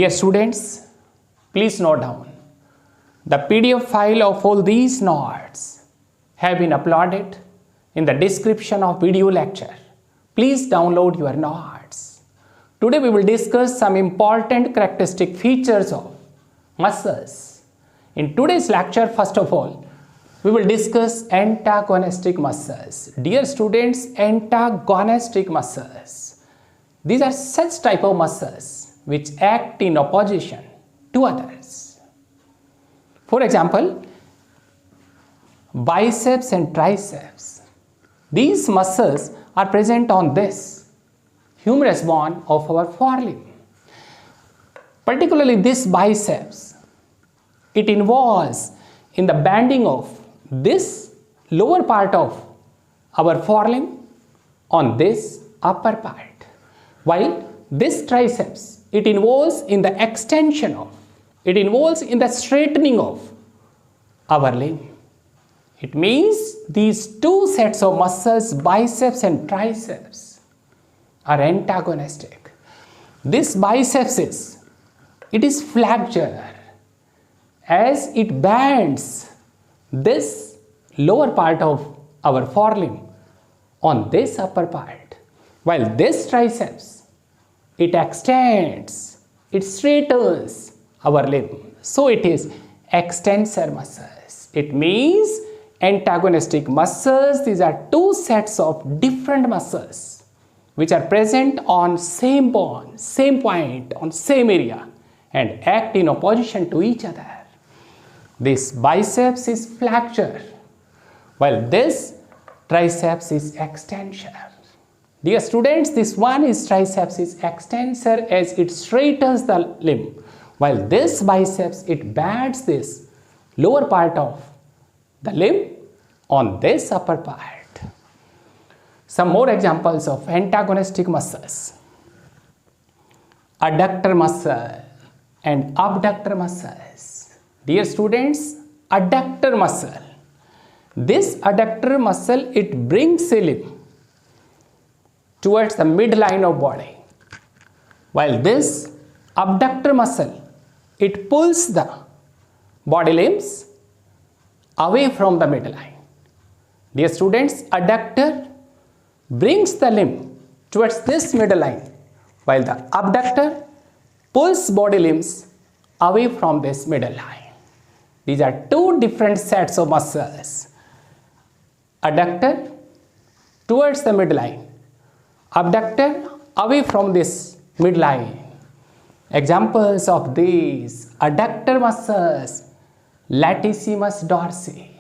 Dear students, please note down. The PDF file of all these notes have been uploaded in the description of video lecture. Please download your notes. Today we will discuss some important characteristic features of muscles. In today's lecture, first of all, we will discuss antagonistic muscles. Dear students, antagonistic muscles. These are such type of muscles which act in opposition to others. For example, biceps and triceps. These muscles are present on this humerus bone of our forelimb. Particularly this biceps, it involves in the bending of this lower part of our forelimb on this upper part, while this triceps, it involves in the extension of, it involves in the straightening of our limb. It means these two sets of muscles, biceps and triceps, are antagonistic. This biceps is flexure as it bends this lower part of our forelimb on this upper part, while this triceps, it extends, it straightens our limb. So it is extensor muscles. It means antagonistic muscles. These are two sets of different muscles which are present on same bone, same point, on same area and act in opposition to each other. This biceps is flexure, while this triceps is extensor. Dear students, this one is triceps is extensor as it straightens the limb, while this biceps, it bends this lower part of the limb on this upper part. Some more examples of antagonistic muscles. Adductor muscle and abductor muscles. Dear students, adductor muscle. This adductor muscle, it brings the limb towards the midline of body, while this abductor muscle, it pulls the body limbs away from the midline. Dear students, adductor brings the limb towards this midline, while the abductor pulls body limbs away from this middle line. These are two different sets of muscles. Adductor towards the midline, abductor away from this midline. Examples of these adductor muscles, latissimus dorsi,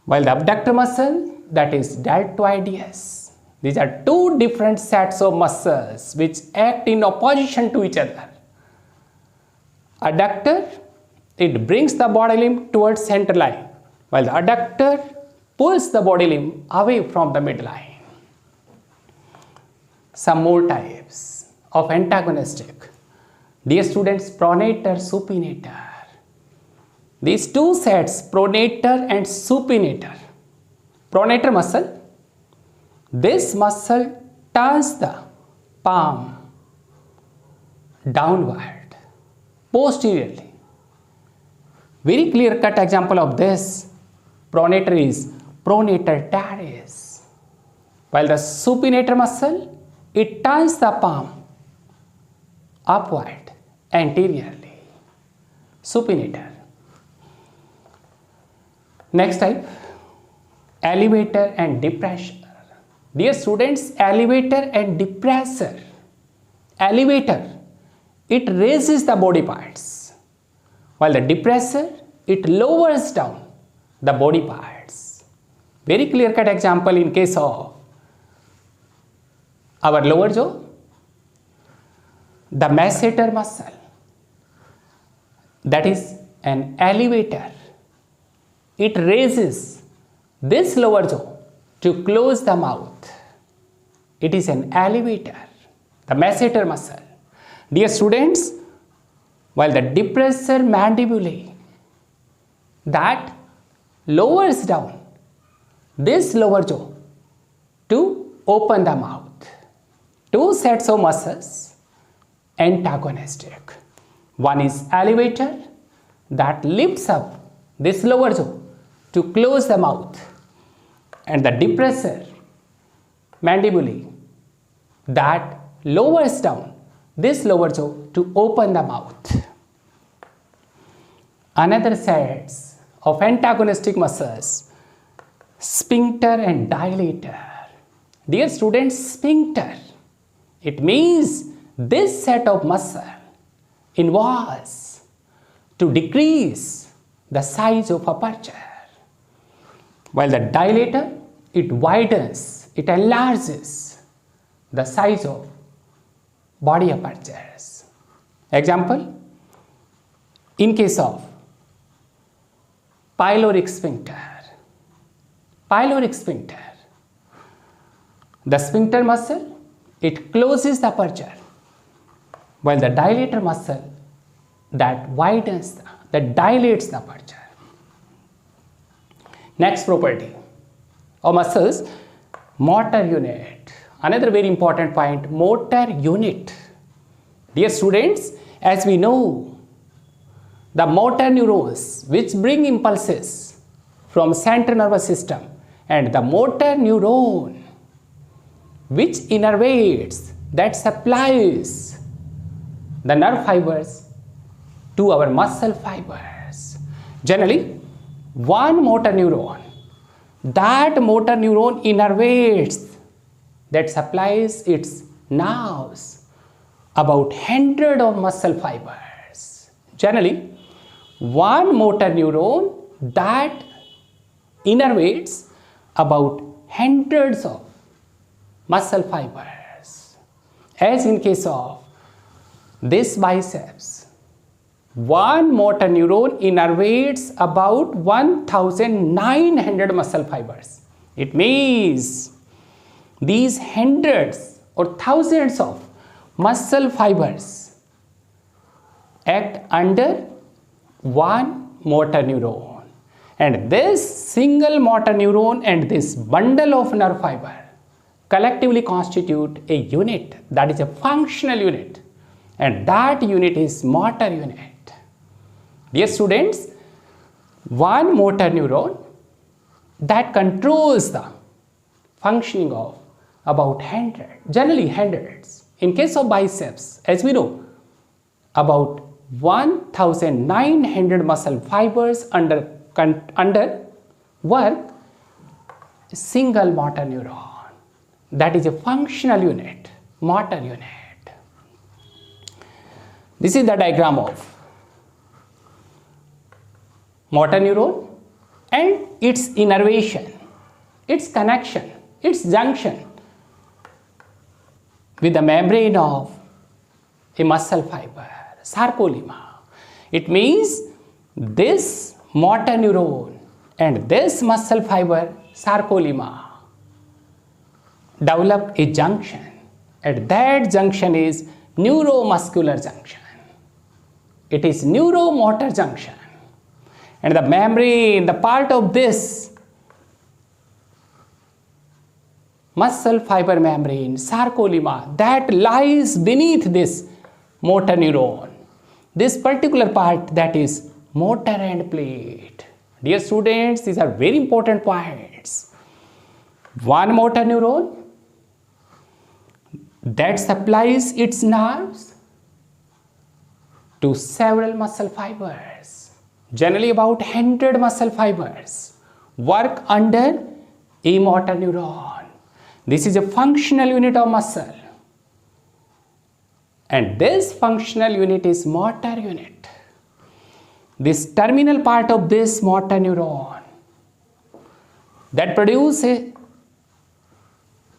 while the abductor muscle, that is deltoideus. These are two different sets of muscles which act in opposition to each other. Adductor, it brings the body limb towards center line, while the adductor pulls the body limb away from the midline. Some more types of antagonistic. Dear students, pronator, supinator. These two sets, pronator and supinator. Pronator muscle, this muscle turns the palm downward, posteriorly. Very clear-cut example of this pronator is pronator teres, while the supinator muscle, it turns the palm upward, anteriorly. Supinator. Next type, elevator and depressor. Dear students, elevator and depressor. Elevator, it raises the body parts, while the depressor, it lowers down the body parts. Very clear-cut example in case of our lower jaw, the masseter muscle, that is an elevator. It raises this lower jaw to close the mouth. It is an elevator, the masseter muscle. Dear students, while the depressor mandibulae, that lowers down this lower jaw to open the mouth. Two sets of muscles antagonistic. One is elevator that lifts up this lower jaw to close the mouth, and the depressor mandibulae that lowers down this lower jaw to open the mouth. Another sets of antagonistic muscles, sphincter and dilator. Dear students, sphincter, it means this set of muscle involves to decrease the size of aperture, while the dilator, it widens, it enlarges the size of body apertures. Example, in case of pyloric sphincter. Pyloric sphincter, the sphincter muscle, it closes the aperture, while the dilator muscle that widens, that dilates the aperture. Next property of muscles, motor unit. Another very important point, motor unit. Dear students, as we know, the motor neurons which bring impulses from central nervous system and the motor neuron which innervates, that supplies the nerve fibers to our muscle fibers. Generally, one motor neuron, that motor neuron innervates, that supplies its nerves about 100 of muscle fibers. Generally, one motor neuron that innervates about hundreds of muscle fibers. As in case of this biceps, one motor neuron innervates about 1900 muscle fibers. It means these hundreds or thousands of muscle fibers act under one motor neuron, and this single motor neuron and this bundle of nerve fiber collectively constitute a unit, that is a functional unit, and that unit is motor unit. Dear students, one motor neuron that controls the functioning of about 100, generally hundreds. In case of biceps, as we know, about 1900 muscle fibers under work a single motor neuron, that is a functional unit, motor unit. This is the diagram of motor neuron and its innervation, its connection, its junction with the membrane of a muscle fiber, sarcolemma. It means this motor neuron and this muscle fiber, sarcolemma, develop a junction, and that junction is neuromuscular junction. It is neuromotor junction, and the membrane, the part of this muscle fiber membrane, sarcolemma, that lies beneath this motor neuron, this particular part, that is motor end plate. Dear students, these are very important points. One motor neuron that supplies its nerves to several muscle fibers, generally about 100 muscle fibers, work under a motor neuron. This is a functional unit of muscle, and this functional unit is motor unit. This terminal part of this motor neuron that produces a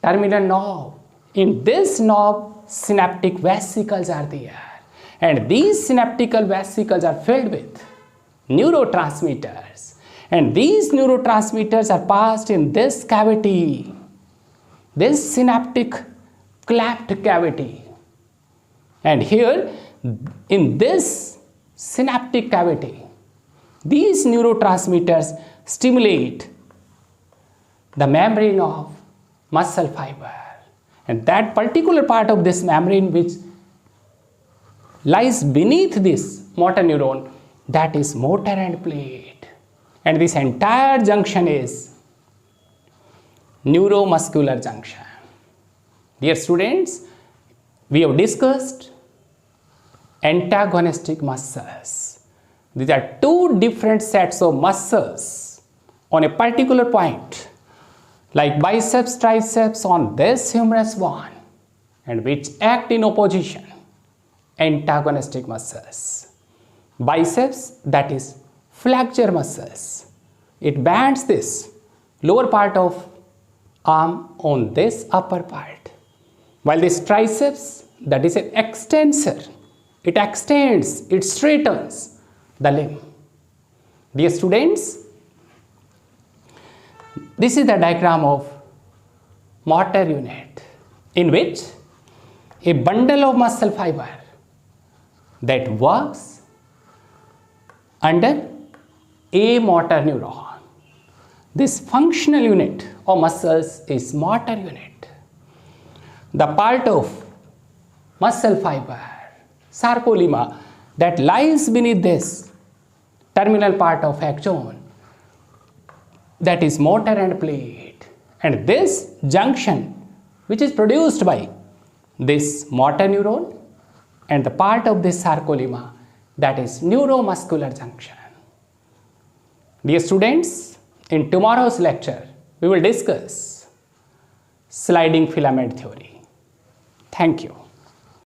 terminal knob. In this knob, synaptic vesicles are there, and these synaptic vesicles are filled with neurotransmitters, and these neurotransmitters are passed in this cavity, this synaptic cleft cavity, and here in this synaptic cavity, these neurotransmitters stimulate the membrane of muscle fiber, and that particular part of this membrane which lies beneath this motor neuron, that is motor end plate. And this entire junction is neuromuscular junction. Dear students, we have discussed antagonistic muscles. These are two different sets of muscles on a particular point, like biceps, triceps on this humerus bone, and which act in opposition, antagonistic muscles. Biceps, that is flexure muscles. It bends this lower part of arm on this upper part, while this triceps, that is an extensor. It extends, it straightens the limb. Dear students, this is the diagram of motor unit, in which a bundle of muscle fiber that works under a motor neuron. This functional unit of muscles is motor unit. The part of muscle fiber, sarcolemma, that lies beneath this terminal part of axon, that is motor end plate. And this junction, which is produced by this motor neuron and the part of this sarcolemma, that is neuromuscular junction. Dear students, in tomorrow's lecture, we will discuss sliding filament theory. Thank you.